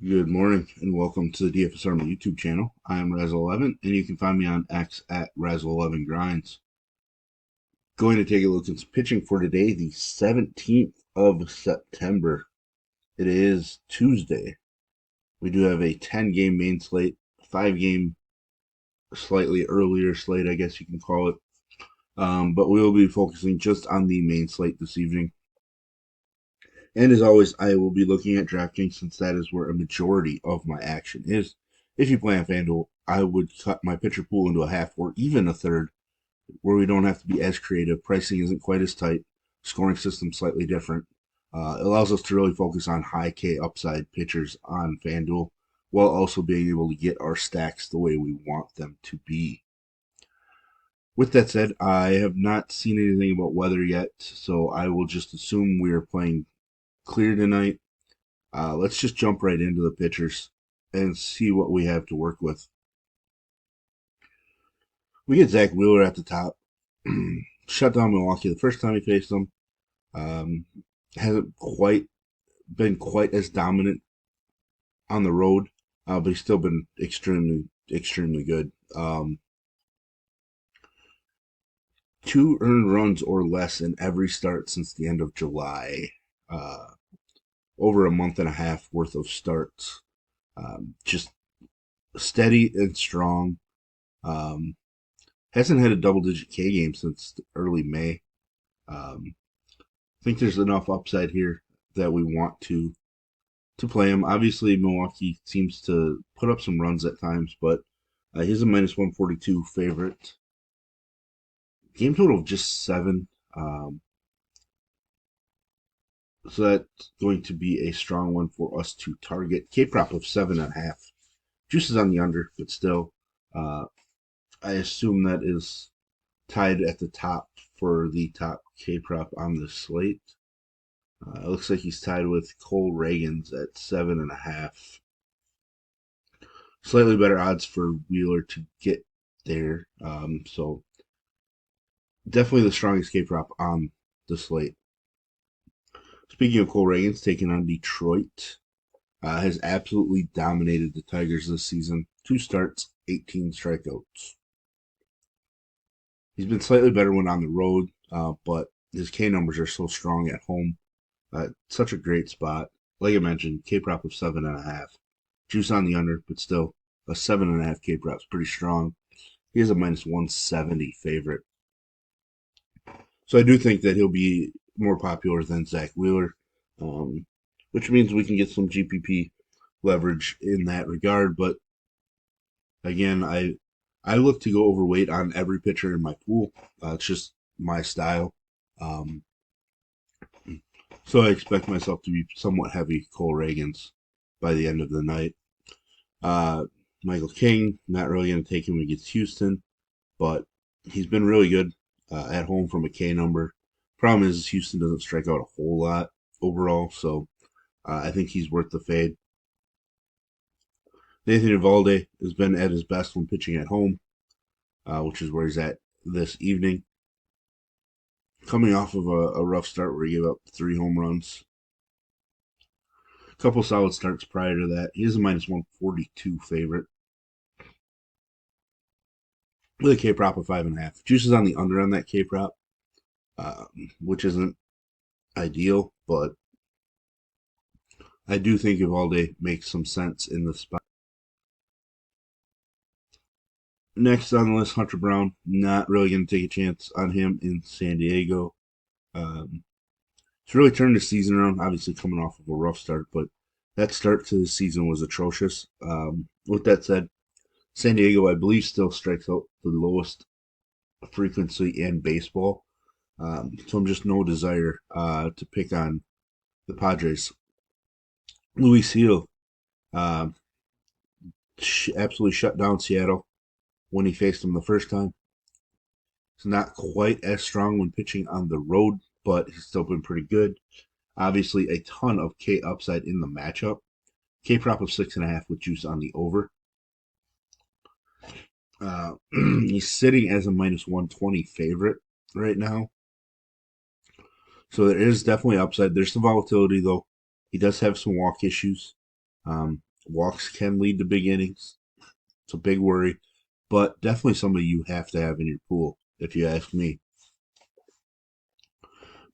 Good morning and welcome to the DFS Army YouTube channel. I am Razzle11 and you can find me on X at Razzle11Grinds. Going to take a look at some pitching for today, the 17th of September. It is Tuesday. We do have a 10-game main slate, 5-game slightly earlier slate, I guess you can call it. But we will be focusing just on the main slate this evening. And as always, I will be looking at DraftKings since that is where a majority of my action is. If you play on FanDuel, I would cut my pitcher pool into a half or even a third, where we don't have to be as creative. Pricing isn't quite as tight. Scoring system slightly different. It allows us to really focus on high K upside pitchers on FanDuel, while also being able to get our stacks the way we want them to be. With that said, I have not seen anything about weather yet, so I will just assume we are playing clear tonight. Let's just jump right into the pitchers and see what we have to work with. We get Zach Wheeler at the top. Shut down Milwaukee the first time he faced them. Um, hasn't quite been quite as dominant on the road, but he's still been extremely good. 2 earned runs or less in every start since the end of July. Over a month and a half worth of starts. Just steady and strong. Hasn't had a double-digit K game since early May. I think there's enough upside here that we want to play him. Obviously, Milwaukee seems to put up some runs at times, but he's a minus 142 favorite. Game total of just 7. So that's going to be a strong one for us to target. K prop of 7.5. Juice is on the under, but still, I assume that is tied at the top for the top K prop on the slate. It looks like he's tied with Cole Reagans at 7.5. Slightly better odds for Wheeler to get there. So definitely the strongest K prop on the slate. Speaking of Cole Reagans, taking on Detroit, has absolutely dominated the Tigers this season. 2 starts, 18 strikeouts. He's been slightly better when on the road, but his K numbers are so strong at home. Such a great spot. Like I mentioned, K prop of 7.5. Juice on the under, but still a 7.5 K prop is pretty strong. He is a minus 170 favorite. So I do think that he'll be more popular than Zach Wheeler, which means we can get some GPP leverage in that regard. But again, I look to go overweight on every pitcher in my pool. It's just my style. Um, so I expect myself to be somewhat heavy Cole Reagans by the end of the night. Uh, Michael King, not really going to take him against Houston, but he's been really good at home from a K number. Problem is, Houston doesn't strike out a whole lot overall, so I think he's worth the fade. Nathan Eovaldi has been at his best when pitching at home, which is where he's at this evening. Coming off of a rough start where he gave up 3 home runs. A couple solid starts prior to that. He is a minus 142 favorite. With a K prop of 5.5. Juice is on the under on that K prop, which isn't ideal, but I do think Eovaldi makes some sense in the spot. Next on the list, Hunter Brown. Not really going to take a chance on him in San Diego. He's really turned the season around, obviously coming off of a rough start, but that start to the season was atrocious. With that said, San Diego, I believe, still strikes out the lowest frequency in baseball. So I'm just no desire to pick on the Padres. Luis Gil uh, absolutely shut down Seattle when he faced them the first time. He's not quite as strong when pitching on the road, but he's still been pretty good. Obviously, a ton of K upside in the matchup. K prop of 6.5 with juice on the over. He's sitting as a minus 120 favorite right now. So there is definitely upside. There's some volatility, though. He does have some walk issues. Walks can lead to big innings. It's a big worry, but definitely somebody you have to have in your pool, if you ask me.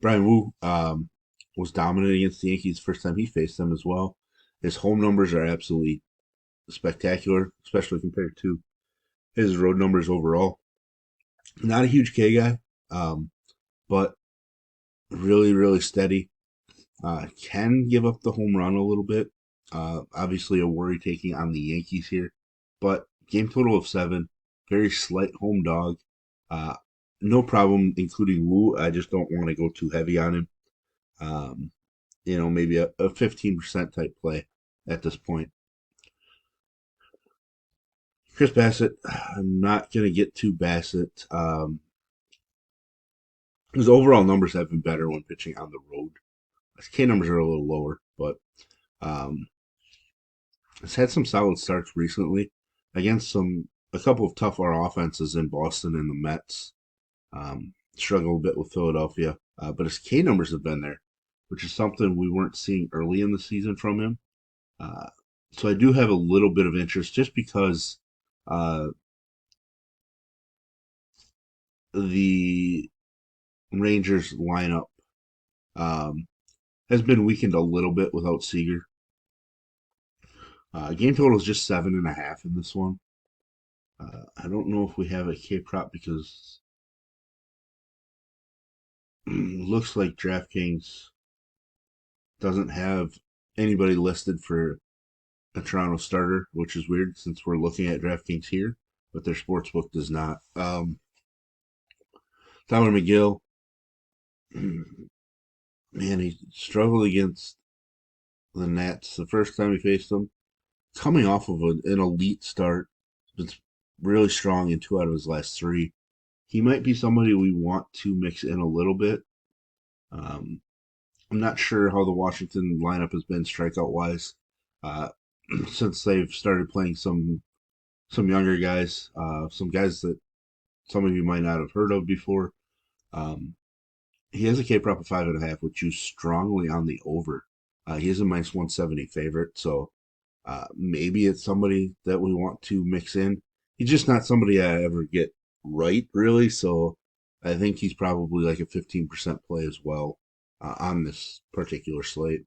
Brian Wu was dominant against the Yankees first time he faced them as well. His home numbers are absolutely spectacular, especially compared to his road numbers overall. Not a huge K guy, but really, really steady. Can give up the home run a little bit. Obviously, a worry taking on the Yankees here, but game total of 7, very slight home dog. Uh, no problem including Wu. I just don't want to go too heavy on him. Maybe a 15% type play at this point. Chris Bassett, I'm not going to get to Bassett. His overall numbers have been better when pitching on the road. His K numbers are a little lower, but um, has had some solid starts recently against a couple of tougher offenses in Boston and the Mets. Struggled a bit with Philadelphia, but his K numbers have been there, which is something we weren't seeing early in the season from him. Uh, so I do have a little bit of interest just because uh, the Rangers lineup um, has been weakened a little bit without Seager. Game total is just 7.5 in this one. I don't know if we have a K prop because looks like DraftKings doesn't have anybody listed for a Toronto starter, which is weird since we're looking at DraftKings here, but their sportsbook does not. Tyler McGill, man, he struggled against the Nats the first time he faced them. Coming off of an elite start, it's really strong in 2 out of his last 3. He might be somebody we want to mix in a little bit. Um, I'm not sure how the Washington lineup has been strikeout wise since they've started playing some younger guys, some guys that some of you might not have heard of before. Um, he has a K prop of 5.5, which you strongly on the over. He is a minus 170 favorite, so maybe it's somebody that we want to mix in. He's just not somebody I ever get right, really. So I think he's probably like a 15% play as well on this particular slate.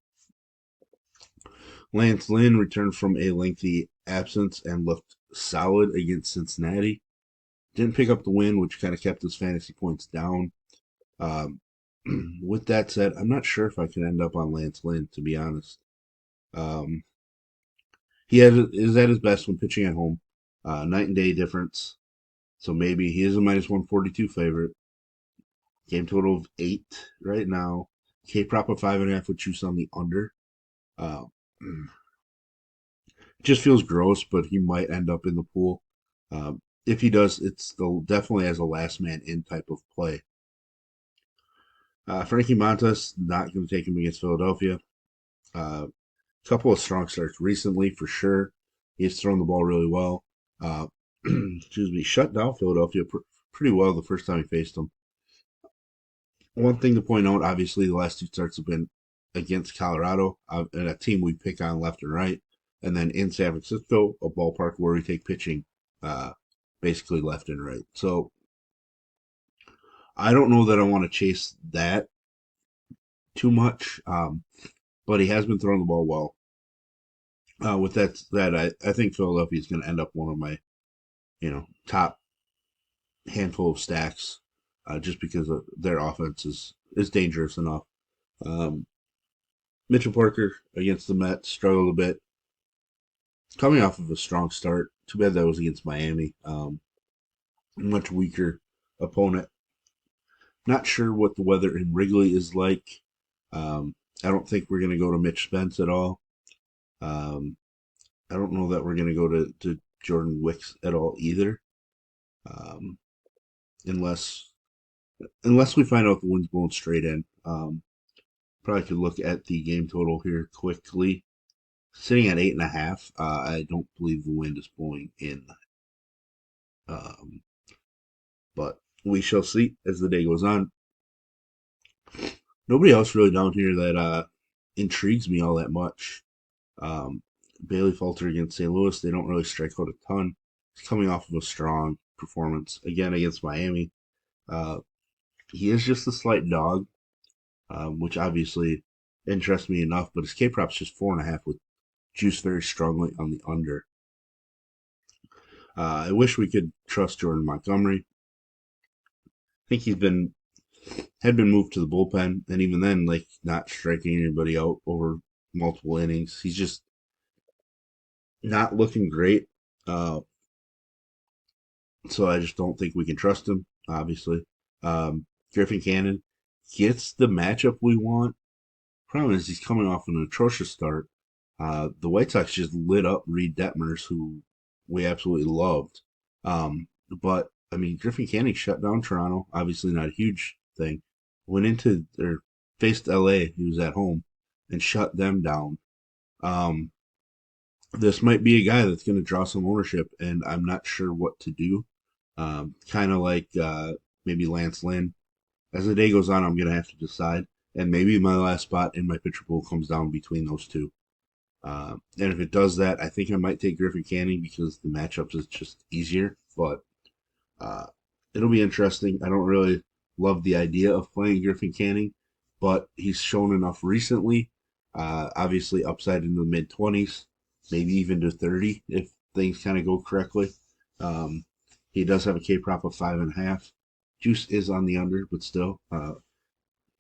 Lance Lynn returned from a lengthy absence and looked solid against Cincinnati. Didn't pick up the win, which kind of kept his fantasy points down. Um, with that said, I'm not sure if I can end up on Lance Lynn, to be honest. Um, he is at his best when pitching at home. Night and day difference. So maybe he is a minus 142 favorite. Game total of 8 right now. K prop of 5.5 would choose on the under. Uh, just feels gross, but he might end up in the pool. If he does, it's still definitely as a last man in type of play. Frankie Montas, not going to take him against Philadelphia. Couple of strong starts recently for sure. He's thrown the ball really well. Excuse me, shut down Philadelphia pretty well the first time he faced them. One thing to point out, obviously, the last 2 starts have been against Colorado, and a team we pick on left and right, and then in San Francisco, a ballpark where we take pitching basically left and right. So I don't know that I want to chase that too much, but he has been throwing the ball well. With that, I think Philadelphia is going to end up one of my, top handful of stacks, just because their offense is dangerous enough. Um, Mitchell Parker against the Mets struggled a bit, coming off of a strong start. Too bad that was against Miami, much weaker opponent. Not sure what the weather in Wrigley is like. I don't think we're going to go to Mitch Spence at all. Um, I don't know that we're going to go to Jordan Wicks at all either, um, unless we find out the wind's blowing straight in. Probably could look at the game total here quickly. Sitting at 8.5, I don't believe the wind is blowing in, um, but we shall see as the day goes on. Nobody else really down here that intrigues me all that much. Um, Bailey faltered against St. Louis. They don't really strike out a ton. He's coming off of a strong performance again against Miami. Uh, he is just a slight dog, which obviously interests me enough. But his K prop's just 4.5 with juice very strongly on the under. I wish we could trust Jordan Montgomery. I think had been moved to the bullpen, and even then, like not striking anybody out over multiple innings. He's just not looking great. Uh, so I just don't think we can trust him. Obviously, Griffin Cannon gets the matchup we want. Problem is he's coming off an atrocious start. The White Sox just lit up Reed Detmers, who we absolutely loved. But I mean, Griffin Canning shut down Toronto. Obviously, not a huge thing. Went into or faced LA. He was at home and shut them down. Um, this might be a guy that's going to draw some ownership, and I'm not sure what to do. Kind of like maybe Lance Lynn. As the day goes on, I'm going to have to decide, and maybe my last spot in my pitcher pool comes down between those two. And if it does that, I think I might take Griffin Canning because the matchups is just easier. But uh, it'll be interesting. I don't really love the idea of playing Griffin Canning, but he's shown enough recently. Obviously, upside in the mid 20s, maybe even to 30 if things kind of go correctly. Um, he does have a K prop of 5.5. Juice is on the under, but still,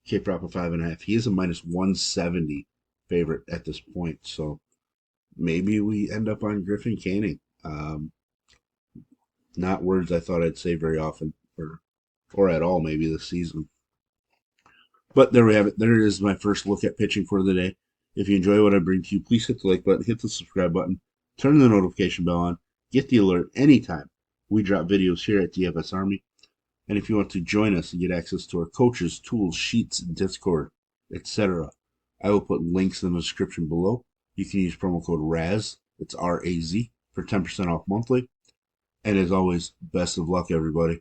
K prop of 5.5. He is a minus 170 favorite at this point, so maybe we end up on Griffin Canning. Not words I thought I'd say very often, or at all, maybe this season. But there we have it. There is my first look at pitching for the day. If you enjoy what I bring to you, please hit the like button, hit the subscribe button, turn the notification bell on, get the alert anytime we drop videos here at DFS Army. And if you want to join us and get access to our coaches, tools, sheets, Discord, etc., I will put links in the description below. You can use promo code RAZ, it's RAZ, for 10% off monthly. And as always, best of luck, everybody.